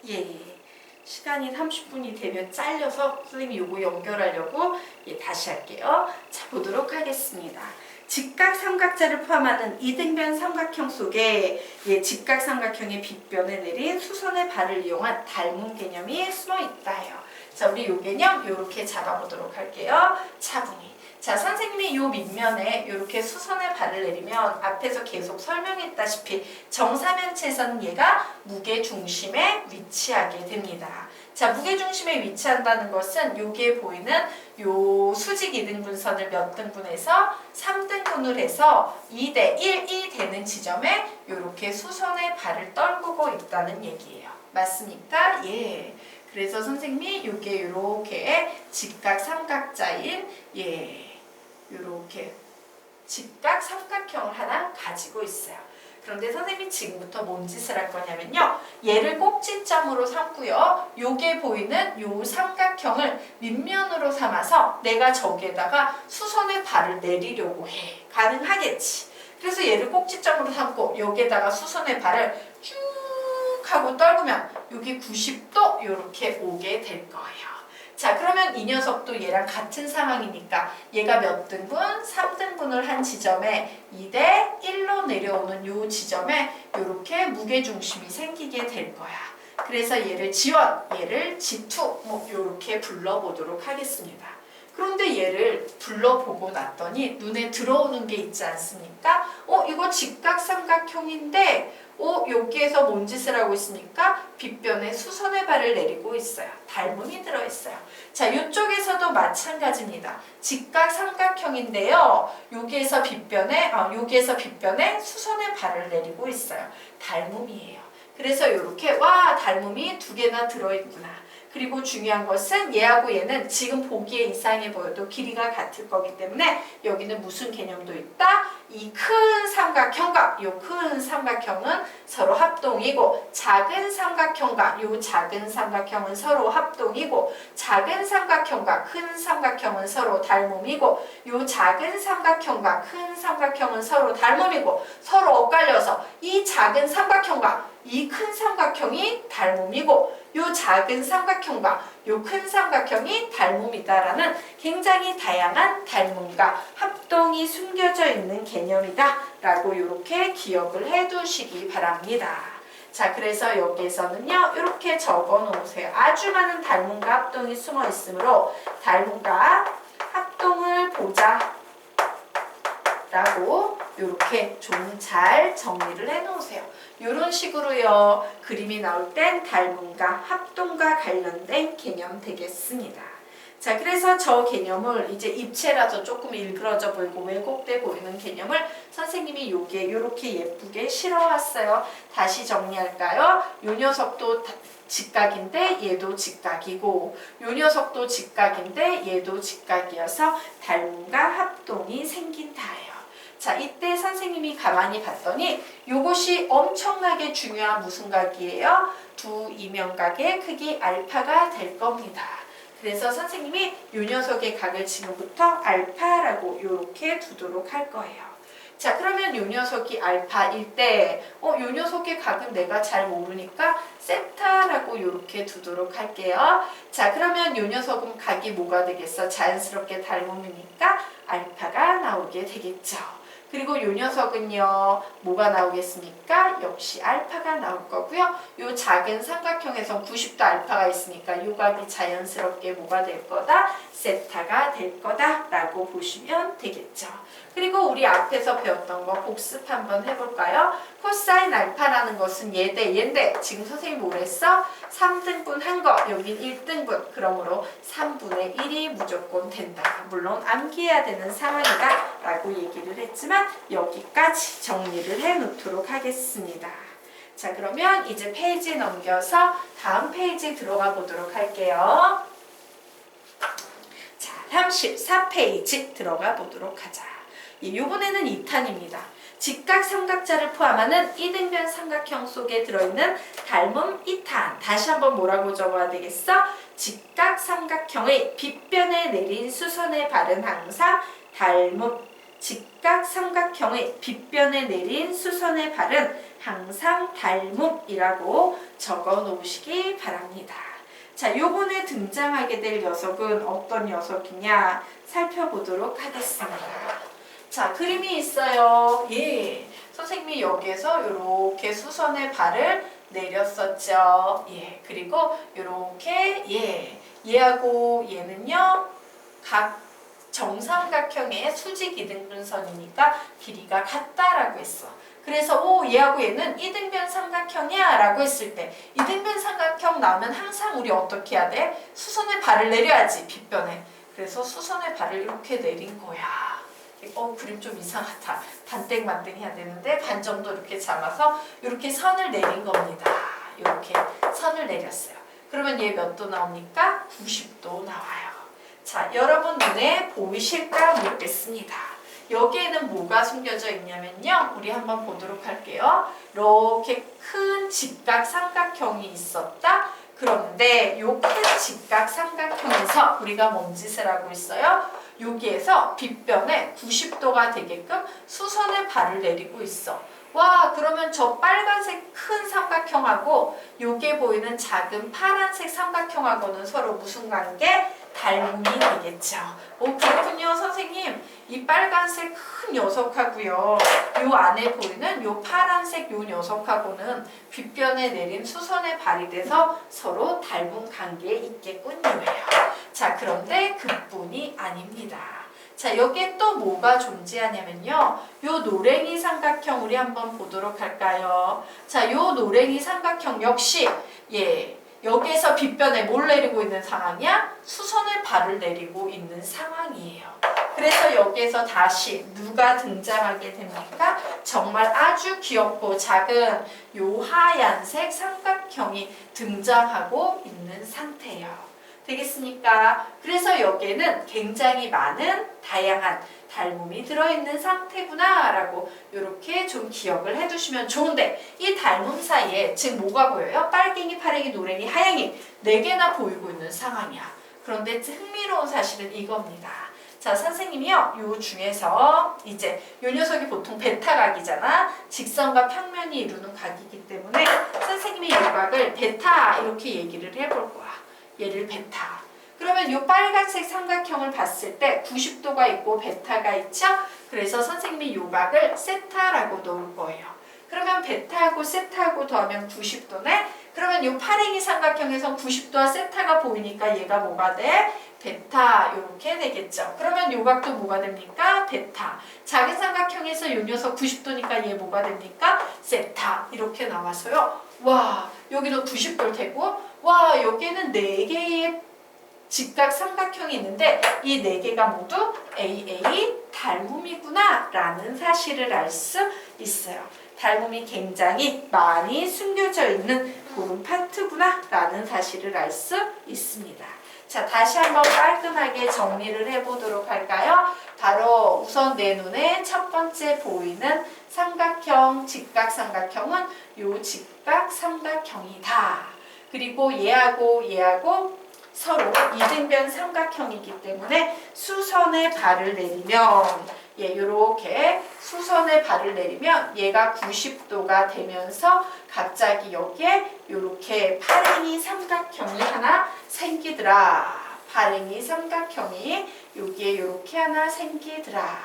예. 시간이 30분이 되면 잘려서 선생님이 요거 연결하려고 다시 할게요. 자, 보도록 하겠습니다. 직각삼각자를 포함하는 이등변 삼각형 속에 직각삼각형의 빗변에 내린 수선의 발을 이용한 닮은 개념이 숨어 있다요. 자, 우리 요 개념 요렇게 잡아보도록 할게요. 차분히. 자, 선생님이 요 밑면에 이렇게 수선의 발을 내리면 앞에서 계속 설명했다시피 정사면체에서는 얘가 무게중심에 위치하게 됩니다. 자, 무게중심에 위치한다는 것은 여기에 보이는 요 수직 이등분선을 몇 등분해서 3등분을 해서 2대 1이 되는 지점에 이렇게 수선의 발을 떨구고 있다는 얘기예요. 맞습니까? 예. 그래서 선생님이 요게 이렇게 직각삼각자인 이렇게 직각삼각형을 하나 가지고 있어요. 그런데 선생님이 지금부터 뭔 짓을 할 거냐면요. 얘를 꼭지점으로 삼고요. 요게 보이는 요 삼각형을 밑면으로 삼아서 내가 저기에다가 수선의 발을 내리려고 해. 가능하겠지. 그래서 얘를 꼭지점으로 삼고 여기에다가 수선의 발을 쭉 하고 떨구면 여기 90도 이렇게 오게 될 거예요. 자, 그러면 이 녀석도 얘랑 같은 상황이니까 얘가 몇 등분? 3등분을 한 지점에 2대 1로 내려오는 요 지점에 이렇게 무게중심이 생기게 될 거야. 그래서 얘를 지원, 얘를 지투 뭐 이렇게 불러보도록 하겠습니다. 그런데 얘를 불러보고 났더니 눈에 들어오는 게 있지 않습니까? 이거 직각삼각형인데 여기에서 뭔 짓을 하고 있습니까? 빗변에 수선의 발을 내리고 있어요. 닮음이 들어있어요. 자, 이쪽에서도 마찬가지입니다. 직각삼각형인데요. 여기에서 빗변에 수선의 발을 내리고 있어요. 닮음이에요. 그래서 이렇게 닮음이 두 개나 들어있구나. 그리고 중요한 것은 얘하고 얘는 지금 보기에 이상해 보여도 길이가 같을 거기 때문에 여기는 무슨 개념도 있다? 이 큰 삼각형과 이 큰 삼각형은 서로 합동이고 작은 삼각형과 이 작은 삼각형은 서로 합동이고 작은 삼각형과 큰 삼각형은 서로 닮음이고 이 작은 삼각형과 큰 삼각형은 서로 닮음이고 서로 엇갈려서 이 작은 삼각형과 이 큰 삼각형이 닮음이고 요 작은 삼각형과 요 큰 삼각형이 닮음이다라는 굉장히 다양한 닮음과 합동이 숨겨져 있는 개념이다 라고 이렇게 기억을 해 두시기 바랍니다. 자, 그래서 여기에서는요 이렇게 적어 놓으세요. 아주 많은 닮음과 합동이 숨어 있으므로 닮음과 합동을 보자 라고 이렇게 좀 잘 정리를 해 놓으세요. 이런 식으로요 그림이 나올 땐 닮음과 합동과 관련된 개념 되겠습니다. 자, 그래서 저 개념을 이제 입체라서 조금 일그러져 보이고 왜곡돼 보이는 개념을 선생님이 요렇게 예쁘게 실어왔어요. 다시 정리할까요? 요 녀석도 직각인데 얘도 직각이고 요 녀석도 직각인데 얘도 직각이어서 닮음과 합동이 생긴다예요. 자, 이때 선생님이 가만히 봤더니 요것이 엄청나게 중요한 무슨 각이에요? 두 이면각의 크기 알파가 될 겁니다. 그래서 선생님이 요 녀석의 각을 지금부터 알파라고 요렇게 두도록 할 거예요. 자, 그러면 요 녀석이 알파일 때 요 녀석의 각은 내가 잘 모르니까 세타라고 요렇게 두도록 할게요. 자, 그러면 요 녀석은 각이 뭐가 되겠어? 자연스럽게 닮음이니까 알파가 나오게 되겠죠. 그리고 요 녀석은요 뭐가 나오겠습니까? 역시 알파가 나올 거고요. 요 작은 삼각형에선 90도 알파가 있으니까 요 각이 자연스럽게 뭐가 될 거다? 세타가 될 거다 라고 보시면 되겠죠. 그리고 우리 앞에서 배웠던 거 복습 한번 해볼까요? 코사인 알파라는 것은 얘 대 얘인데 지금 선생님이 뭐랬어? 3등분 한 거, 여긴 1등분. 그러므로 3분의 1이 무조건 된다. 물론 암기해야 되는 상황이다 라고 얘기를 했지만 여기까지 정리를 해 놓도록 하겠습니다. 자, 그러면 이제 페이지 넘겨서 다음 페이지 들어가 보도록 할게요. 자, 34페이지 들어가 보도록 하자. 이번에는 2탄입니다. 직각삼각자를 포함하는 이등변 삼각형 속에 들어있는 닮음 2탄. 다시 한번 뭐라고 적어야 되겠어? 직각삼각형의 빗변에 내린 수선의 발은 항상 닮음. 직각 삼각형의 빗변에 내린 수선의 발은 항상 닮음이라고 적어 놓으시기 바랍니다. 자, 요번에 등장하게 될 녀석은 어떤 녀석이냐 살펴보도록 하겠습니다. 자, 그림이 있어요. 예, 선생님이 여기에서 이렇게 수선의 발을 내렸었죠. 예, 그리고 이렇게 얘하고 얘는요 각 정삼각형의 수직 이등변선이니까 길이가 같다라고 했어. 그래서 얘하고 얘는 이등변 삼각형이야 라고 했을 때 이등변 삼각형 나오면 항상 우리 어떻게 해야 돼? 수선의 발을 내려야지, 빗변에. 그래서 수선의 발을 이렇게 내린 거야. 그림 좀 이상하다. 반땡반땡 해야 되는데 반 정도 이렇게 잡아서 이렇게 선을 내린 겁니다. 이렇게 선을 내렸어요. 그러면 얘 몇 도 나옵니까? 90도 나와요. 자, 여러분 눈에 보이실까 모르겠습니다. 여기에는 뭐가 숨겨져 있냐면요. 우리 한번 보도록 할게요. 이렇게 큰 직각 삼각형이 있었다. 그런데 이 큰 직각 삼각형에서 우리가 뭔 짓을 하고 있어요? 여기에서 빗변에 90도가 되게끔 수선의 발을 내리고 있어. 와, 그러면 저 빨간색 큰 삼각형하고 요게 보이는 작은 파란색 삼각형하고는 서로 무슨 관계? 닮음이 되겠죠. 그렇군요, 선생님. 이 빨간색 큰 녀석하고요. 요 안에 보이는 요 파란색 요 녀석하고는 빗변에 내린 수선의 발이 돼서 서로 닮은 관계에 있겠군요. 자, 그런데 그뿐이 아닙니다. 자, 여기에 또 뭐가 존재하냐면요. 요 노랭이 삼각형 우리 한번 보도록 할까요? 자, 요 노랭이 삼각형 역시 여기에서 빗변에 뭘 내리고 있는 상황이야? 수선의 발을 내리고 있는 상황이에요. 그래서 여기에서 다시 누가 등장하게 됩니까? 정말 아주 귀엽고 작은 요 하얀색 삼각형이 등장하고 있는 상태예요. 되겠습니까? 그래서 여기에는 굉장히 많은 다양한 닮음이 들어있는 상태구나 라고 이렇게 좀 기억을 해두시면 좋은데 이 닮음 사이에 지금 뭐가 보여요? 빨갱이, 파랭이, 노랭이, 하양이 4개나 보이고 있는 상황이야. 그런데 흥미로운 사실은 이겁니다. 자, 선생님이요, 요 중에서 이제 요 녀석이 보통 베타각이잖아. 직선과 평면이 이루는 각이기 때문에 선생님이 이 각을 베타 이렇게 얘기를 해볼 거야. 얘를 베타. 그러면 이 빨간색 삼각형을 봤을 때 90도가 있고 베타가 있죠? 그래서 선생님이 이 각을 세타라고 놓을 거예요. 그러면 베타하고 세타하고 더하면 90도네? 그러면 이 파랭이 삼각형에선 90도와 세타가 보이니까 얘가 뭐가 돼? 베타 이렇게 되겠죠. 그러면 이 각도 뭐가 됩니까? 베타. 작은 삼각형에서 이 녀석 90도니까 얘 뭐가 됩니까? 세타. 이렇게 나와서요. 와, 여기도 90도일 테고 와, 여기에는 4개의 직각 삼각형이 있는데 이 4개가 모두 AA 닮음이구나 라는 사실을 알 수 있어요. 닮음이 굉장히 많이 숨겨져 있는 그런 파트구나 라는 사실을 알 수 있습니다. 자, 다시 한번 깔끔하게 정리를 해보도록 할까요? 바로 우선 내 눈에 첫 번째 보이는 삼각형, 직각 삼각형은 요 직각 삼각형이다. 그리고 얘하고 서로 이등변 삼각형이기 때문에 수선의 발을 내리면 요렇게 수선의 발을 내리면 얘가 90도가 되면서 갑자기 여기에 요렇게 파랭이 삼각형이 하나 생기더라. 파랭이 삼각형이 여기에 요렇게 하나 생기더라.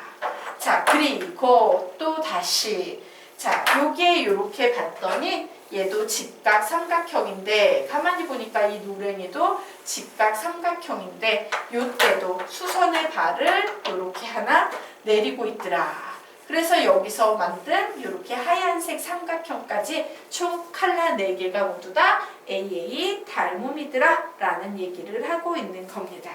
자, 그리고 또 다시 자, 요게 요렇게 봤더니 얘도 직각 삼각형인데 가만히 보니까 이 노랭이도 직각 삼각형인데 요때도 수선의 발을 요렇게 하나 내리고 있더라. 그래서 여기서 만든 요렇게 하얀색 삼각형까지 총 컬러 4개가 모두 다 AA 닮음이더라 라는 얘기를 하고 있는 겁니다.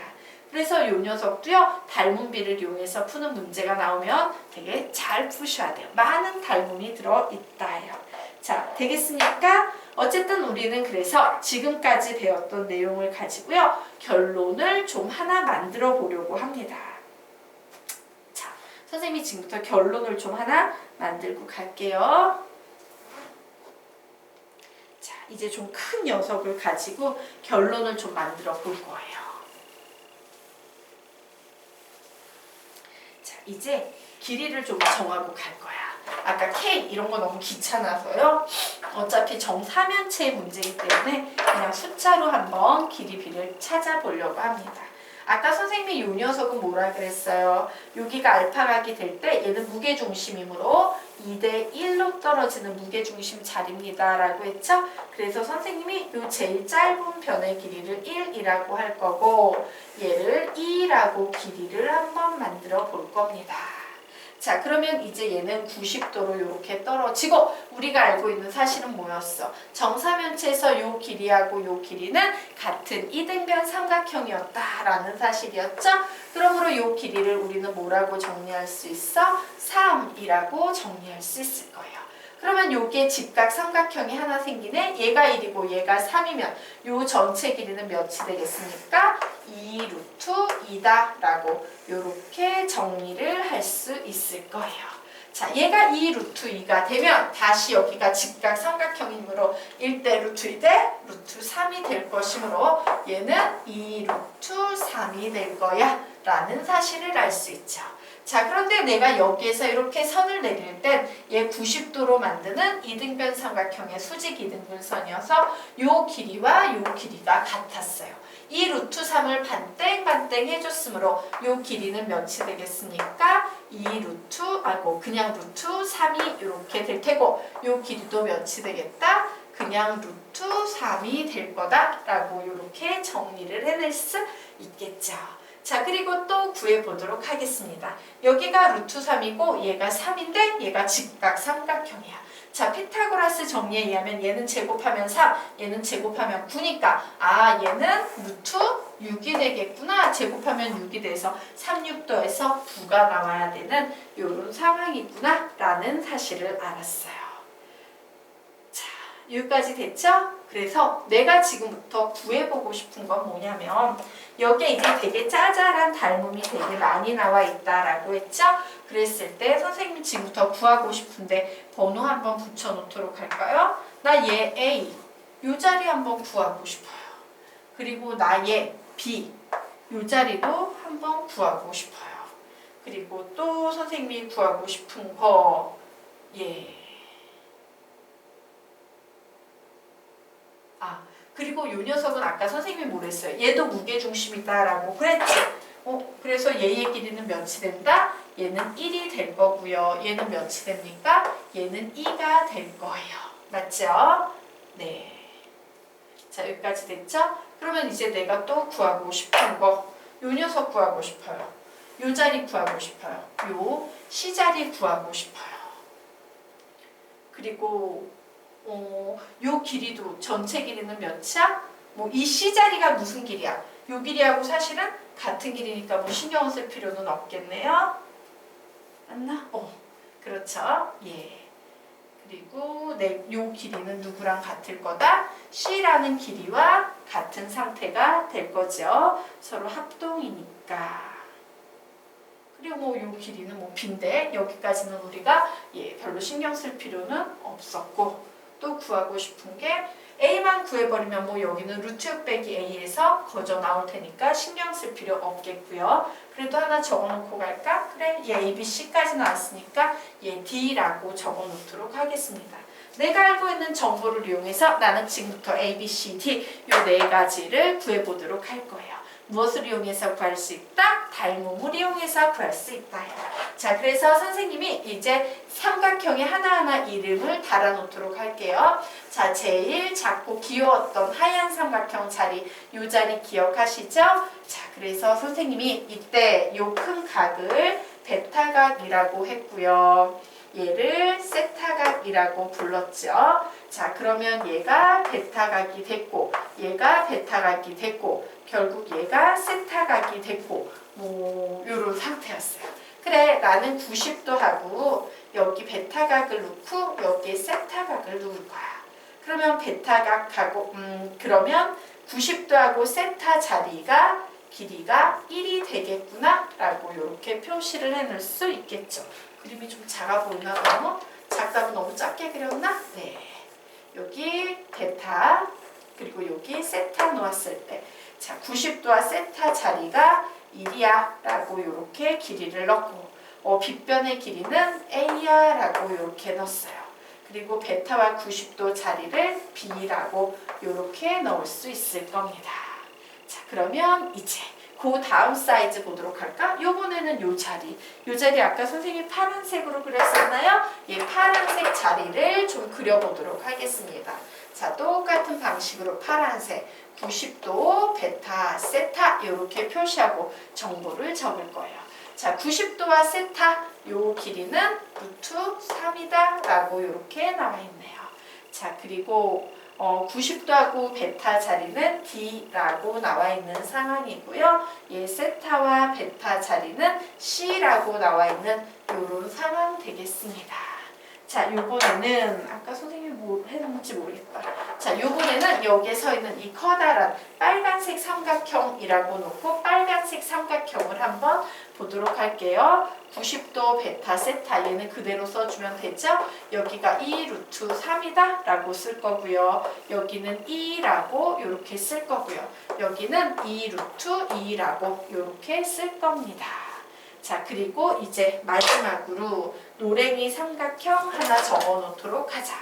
그래서 요 녀석도요, 닮음비를 이용해서 푸는 문제가 나오면 되게 잘 푸셔야 돼요. 많은 닮음이 들어있다요. 자, 되겠습니까? 어쨌든 우리는 그래서 지금까지 배웠던 내용을 가지고요, 결론을 좀 하나 만들어 보려고 합니다. 자, 선생님이 지금부터 결론을 좀 하나 만들고 갈게요. 자, 이제 좀 큰 녀석을 가지고 결론을 좀 만들어 볼 거예요. 이제 길이를 좀 정하고 갈 거야. 아까 K 이런 거 너무 귀찮아서요. 어차피 정사면체의 문제이기 때문에 그냥 숫자로 한번 길이 B를 찾아보려고 합니다. 아까 선생님이 이 녀석은 뭐라 그랬어요? 여기가 알파각이 될 때 얘는 무게중심이므로 2대 1로 떨어지는 무게중심 자리입니다 라고 했죠? 그래서 선생님이 이 제일 짧은 변의 길이를 1이라고 할 거고 얘를 2라고 길이를 한번 만들어 볼 겁니다. 자, 그러면 이제 얘는 90도로 이렇게 떨어지고 우리가 알고 있는 사실은 뭐였어? 정사면체에서 요 길이하고 요 길이는 같은 이등변 삼각형이었다라는 사실이었죠? 그러므로 요 길이를 우리는 뭐라고 정리할 수 있어? 3이라고 정리할 수 있을 거예요. 그러면 요게 직각 삼각형이 하나 생기네. 얘가 1이고 얘가 3이면 요 전체 길이는 몇이 되겠습니까? 2 루트 2다 라고 요렇게 정리를 할 수 있을 거예요. 자, 얘가 2 루트 2가 되면 다시 여기가 직각 삼각형이므로 1대 루트 2대 루트 3이 될 것이므로 얘는 2 루트 3이 될 거야 라는 사실을 알 수 있죠. 자, 그런데 내가 여기에서 이렇게 선을 내릴 땐 얘 90도로 만드는 이등변 삼각형의 수직 이등분선이어서 요 길이와 요 길이가 같았어요. 이 루트 3을 반땡반땡 해줬으므로 요 길이는 몇이 되겠습니까? 2 루트, 그냥 루트 3이 이렇게 될 테고 요 길이도 몇이 되겠다? 그냥 루트 3이 될 거다라고 이렇게 정리를 해낼 수 있겠죠. 자, 그리고 또 구해보도록 하겠습니다. 여기가 루트 3이고 얘가 3인데 얘가 직각 삼각형이야. 자, 피타고라스 정리에 의하면 얘는 제곱하면 3, 얘는 제곱하면 9니까 얘는 루트 6이 되겠구나. 제곱하면 6이 돼서 36도에서 9가 나와야 되는 이런 상황이구나 라는 사실을 알았어요. 자, 여기까지 됐죠? 그래서 내가 지금부터 구해보고 싶은 건 뭐냐면 여기에 이제 되게 짜잘한 닮음이 되게 많이 나와 있다라고 했죠? 그랬을 때 선생님이 지금부터 구하고 싶은데 번호 한번 붙여놓도록 할까요? 나 얘 A 요 자리 한번 구하고 싶어요. 그리고 나 얘 B 요 자리도 한번 구하고 싶어요. 그리고 또 선생님이 구하고 싶은 거 그리고 요 녀석은 아까 선생님이 뭐랬어요? 얘도 무게중심이다라고 그랬지? 그래서 얘의 길이는 몇이 된다? 얘는 1이 될 거고요. 얘는 몇이 됩니까? 얘는 2가 될 거예요. 맞죠? 네. 자, 여기까지 됐죠? 그러면 이제 내가 또 구하고 싶은 거, 요 녀석 구하고 싶어요. 요 자리 구하고 싶어요. 요 C자리 구하고 싶어요. 그리고 요 길이도 전체 길이는 몇이야? 이 C자리가 무슨 길이야? 요 길이하고 사실은 같은 길이니까 뭐 신경 쓸 필요는 없겠네요. 맞나? 그렇죠. 예. 그리고 요 길이는 누구랑 같을 거다? C라는 길이와 같은 상태가 될 거죠. 서로 합동이니까. 그리고 요 길이는 B인데 여기까지는 우리가 별로 신경 쓸 필요는 없었고 또 구하고 싶은 게 A만 구해버리면 여기는 루트 6 빼기 A에서 거저 나올 테니까 신경 쓸 필요 없겠고요. 그래도 하나 적어놓고 갈까? 그래, 얘 A, B, C까지 나왔으니까 얘 D라고 적어놓도록 하겠습니다. 내가 알고 있는 정보를 이용해서 나는 지금부터 A, B, C, D 요 네 가지를 구해보도록 할 거예요. 무엇을 이용해서 구할 수 있다? 닮음을 이용해서 구할 수 있다. 자, 그래서 선생님이 이제 삼각형의 하나하나 이름을 달아놓도록 할게요. 자, 제일 작고 귀여웠던 하얀 삼각형 자리, 요 자리 기억하시죠? 자, 그래서 선생님이 이때 요 큰 각을 베타각이라고 했고요. 얘를 세타각이라고 불렀죠. 자, 그러면 얘가 베타각이 됐고 얘가 베타각이 됐고 결국 얘가 세타각이 됐고 요런 상태였어요. 그래, 나는 90도 하고 여기 베타각을 놓고 여기에 세타각을 놓을 거야. 그러면 베타각하고 그러면 90도하고 세타 자리가 길이가 1이 되겠구나 라고 이렇게 표시를 해놓을 수 있겠죠. 그림이 좀 작아 보이나? 너무 작다고 너무 작게 그렸나? 네. 여기 베타 그리고 여기 세타 놓았을 때 자, 90도와 세타 자리가 1이야 라고 이렇게 길이를 넣고 빗변의 길이는 A야 라고 이렇게 넣었어요. 그리고 베타와 90도 자리를 B라고 이렇게 넣을 수 있을 겁니다. 자, 그러면 이제 그 다음 사이즈 보도록 할까? 요번에는 요 자리 아까 선생님이 파란색으로 그렸었나요? 이 파란색 자리를 좀 그려보도록 하겠습니다. 자, 똑같은 방식으로 파란색 90도 베타 세타 이렇게 표시하고 정보를 적을 거예요. 자, 90도와 세타 요 길이는 루트 3이다 라고 이렇게 나와 있네요. 자, 그리고 90도하고 베타 자리는 D라고 나와 있는 상황이고요. 예, 세타와 베타 자리는 C라고 나와 있는 이런 상황 되겠습니다. 자, 요번에는 아까 선생님이 뭐 했는지 모르겠다. 자, 요번에는 여기에 서 있는 이 커다란 빨간색 삼각형이라고 놓고 빨간색 삼각형을 한번 보도록 할게요. 90도 베타 세타 얘는 그대로 써주면 되죠. 여기가 2 루트 3이다 라고 쓸 거고요. 여기는 2라고 이렇게 쓸 거고요. 여기는 2 루트 2라고 이렇게 쓸 겁니다. 자, 그리고 이제 마지막으로 노랭이 삼각형 하나 적어 놓도록 하자.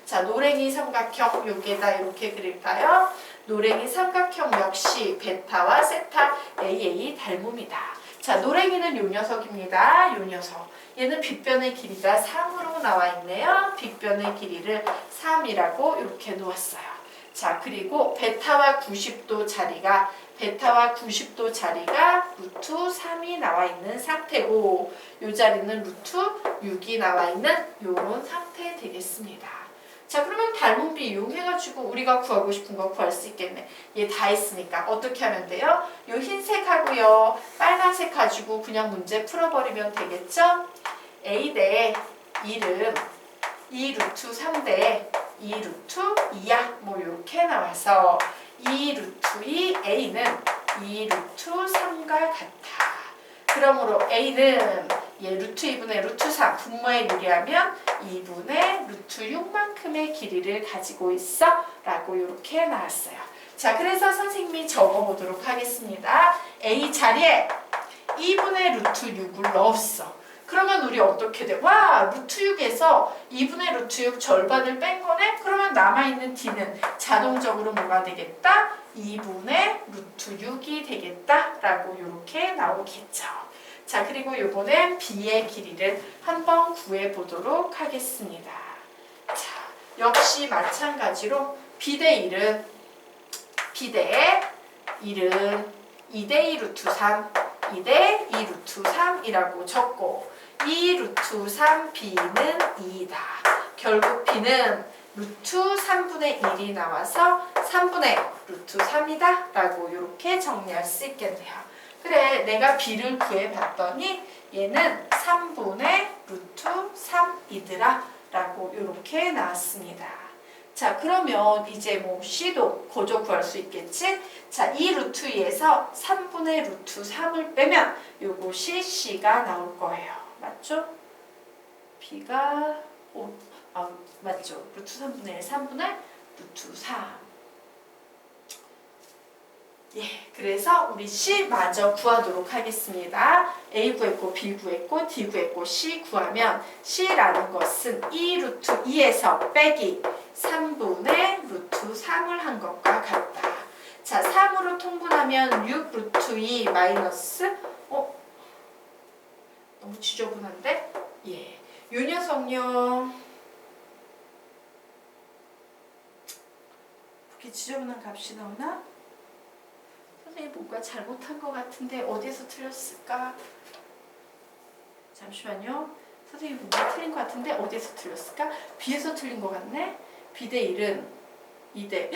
자, 노랭이 삼각형 여기에다 이렇게 그릴까요? 노랭이 삼각형 역시 베타와 세타 AA 닮음이다. 자, 노랭이는 요 녀석입니다. 요 녀석. 얘는 빗변의 길이가 3으로 나와 있네요. 빗변의 길이를 3이라고 이렇게 놓았어요. 자, 그리고 베타와 90도 자리가 루트 3이 나와 있는 상태고 이 자리는 루트 6이 나와 있는 이런 상태 되겠습니다. 자, 그러면 닮은비 이용해가지고 우리가 구하고 싶은 거 구할 수 있겠네. 얘 다 있으니까 어떻게 하면 돼요? 요 흰색하고요 빨간색 가지고 그냥 문제 풀어버리면 되겠죠? A 대 이름 2 루트 3 대 2 루트 2야 뭐 이렇게 나와서 2 루트 2 A는 2 루트 3과 같아. 그러므로 A는 얘 루트 2분의 루트 3 분모에 유리하면 2분의 루트 6만큼의 길이를 가지고 있어 라고 이렇게 나왔어요. 자, 그래서 선생님이 적어보도록 하겠습니다. A 자리에 2분의 루트 6을 넣었어. 그러면 우리 어떻게 돼? 와, 루트 6에서 2분의 루트 6 절반을 뺀 거네? 그러면 남아있는 D는 자동적으로 뭐가 되겠다? 2분의 루트 6이 되겠다 라고 이렇게 나오겠죠. 자, 그리고 이번엔 B의 길이를 한번 구해보도록 하겠습니다. 자, 역시 마찬가지로 B 대 1은 2 대 2 루트 3 2 대 2 루트 3이라고 적고 2 루트 3 B는 2다. 결국 B는 루트 3분의 1이 나와서 3분의 루트 3이다 라고 이렇게 정리할 수 있겠네요. 그래, 내가 B를 구해봤더니 얘는 3분의 루트 3이더라 라고 이렇게 나왔습니다. 자, 그러면 이제 뭐 C도 고조 구할 수 있겠지? 자, 이 루트 2에서 3분의 루트 3을 빼면 요것이 C가 나올 거예요. 맞죠? B가 맞죠? 루트 3분의 1, 3분의 루트 3. 예, 그래서 우리 C 마저 구하도록 하겠습니다. A 구했고 B 구했고 D 구했고 C 구하면 C라는 것은 2 루트 2에서 빼기 3분의 루트 3을 한 것과 같다. 자, 3으로 통분하면 6 루트 2 마이너스 너무 지저분한데? 예, 요 녀석요 그렇게 지저분한 값이 나오나? 선생님 뭔가 잘못한 것 같은데 어디에서 틀렸을까? 잠시만요. 선생님 뭔가 틀린 것 같은데 어디에서 틀렸을까? B에서 틀린 것 같네? B 대 1은 2 대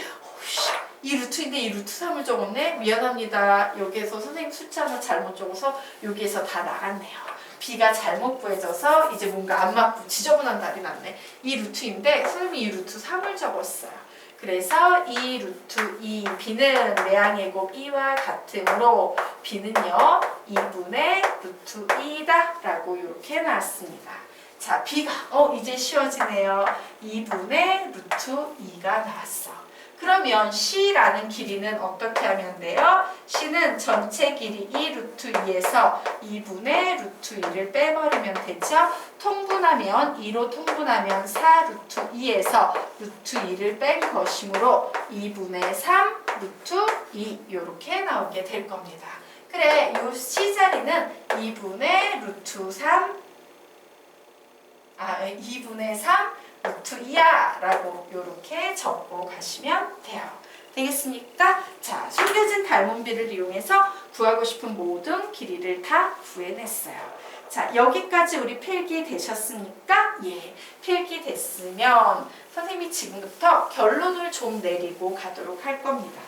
2 루트인데 2 루트 3을 적었네? 미안합니다. 여기에서 선생님 숫자 하나 잘못 적어서 여기에서 다 나갔네요. B가 잘못 구해져서 이제 뭔가 안 맞고 지저분한 답이 났네. 2 루트인데 선생님이 2 루트 3을 적었어요. 그래서 2 루트 2 B는 내항의 곱 2와 같으므로 B는요 2분의 루트 2다 라고 이렇게 나왔습니다. 자, B가 이제 쉬워지네요. 2분의 루트 2가 나왔어. 그러면 C라는 길이는 어떻게 하면 돼요? C는 전체 길이 2 루트 2에서 2분의 루트 2를 빼버리면 되죠? 통분하면 2로 통분하면 4 루트 2에서 루트 2를 뺀 것이므로 2분의 3 루트 2 이렇게 나오게 될 겁니다. 그래, 요 C자리는 2분의 루트 3 2분의 3 루트 2야 라고 이렇게 적고 가시면 돼요. 되겠습니까? 자, 숨겨진 닮은비를 이용해서 구하고 싶은 모든 길이를 다 구해냈어요. 자, 여기까지 우리 필기 되셨습니까? 예, 필기 됐으면 선생님이 지금부터 결론을 좀 내리고 가도록 할 겁니다.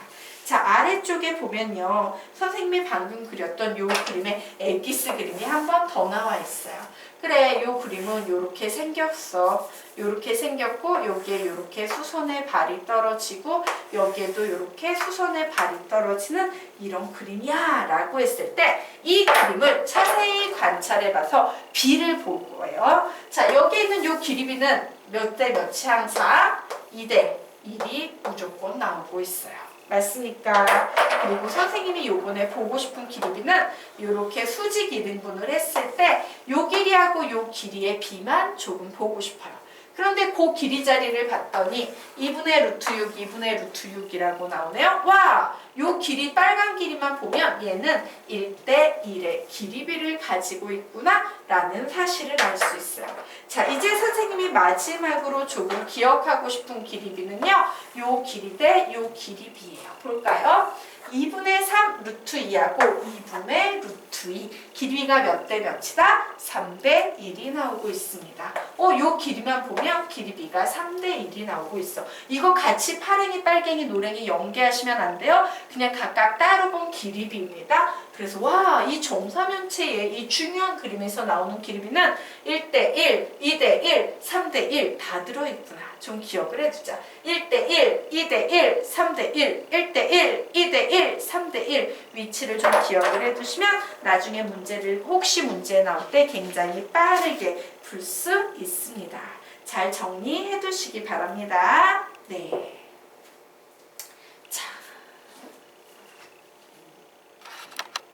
자, 아래쪽에 보면요, 선생님이 방금 그렸던 요 그림에 엑기스 그림이 한 번 더 나와 있어요. 그래, 요 그림은 요렇게 생겼어. 요렇게 생겼고, 여기에 요렇게 수선의 발이 떨어지고, 여기에도 요렇게 수선의 발이 떨어지는 이런 그림이야 라고 했을 때, 이 그림을 자세히 관찰해봐서 B를 볼 거예요. 자, 여기 있는 요 길이비는 몇 대 몇이 항상 2대 1이 무조건 나오고 있어요. 맞습니까? 그리고 선생님이 요번에 보고 싶은 길이비는 이렇게 수직 2등분을 했을 때 요 길이하고 요 길이의 비만 조금 보고 싶어요. 그런데 그 길이 자리를 봤더니 2분의 루트 6, 2분의 루트 6이라고 나오네요. 와! 요 길이 빨간 길이만 보면 얘는 1대 1의 길이비를 가지고 있구나 라는 사실을 알 수 있어요. 자, 이제 선생님이 마지막으로 조금 기억하고 싶은 길이비는요. 요 길이 대 요 길이비예요. 볼까요? 2분의 3 루트 2하고 2분의 루트 2 길이가 몇 대 몇이다? 3대 1이 나오고 있습니다. 요 길이만 보면 길이비가 3대 1이 나오고 있어. 이거 같이 파랭이, 빨갱이, 노랭이 연계하시면 안 돼요. 그냥 각각 따로 본 길이비입니다. 그래서 와, 이 정사면체의 이 중요한 그림에서 나오는 길이비는 1대 1, 2대 1, 3대 1 다 들어있구나. 좀 기억을 해두자. 1대 1, 2대 1, 3대 1, 1대 1, 2대 1, 3대 1 위치를 좀 기억을 해두시면 나중에 문제를 혹시 문제 나올 때 굉장히 빠르게 풀 수 있습니다. 잘 정리해 두시기 바랍니다. 네.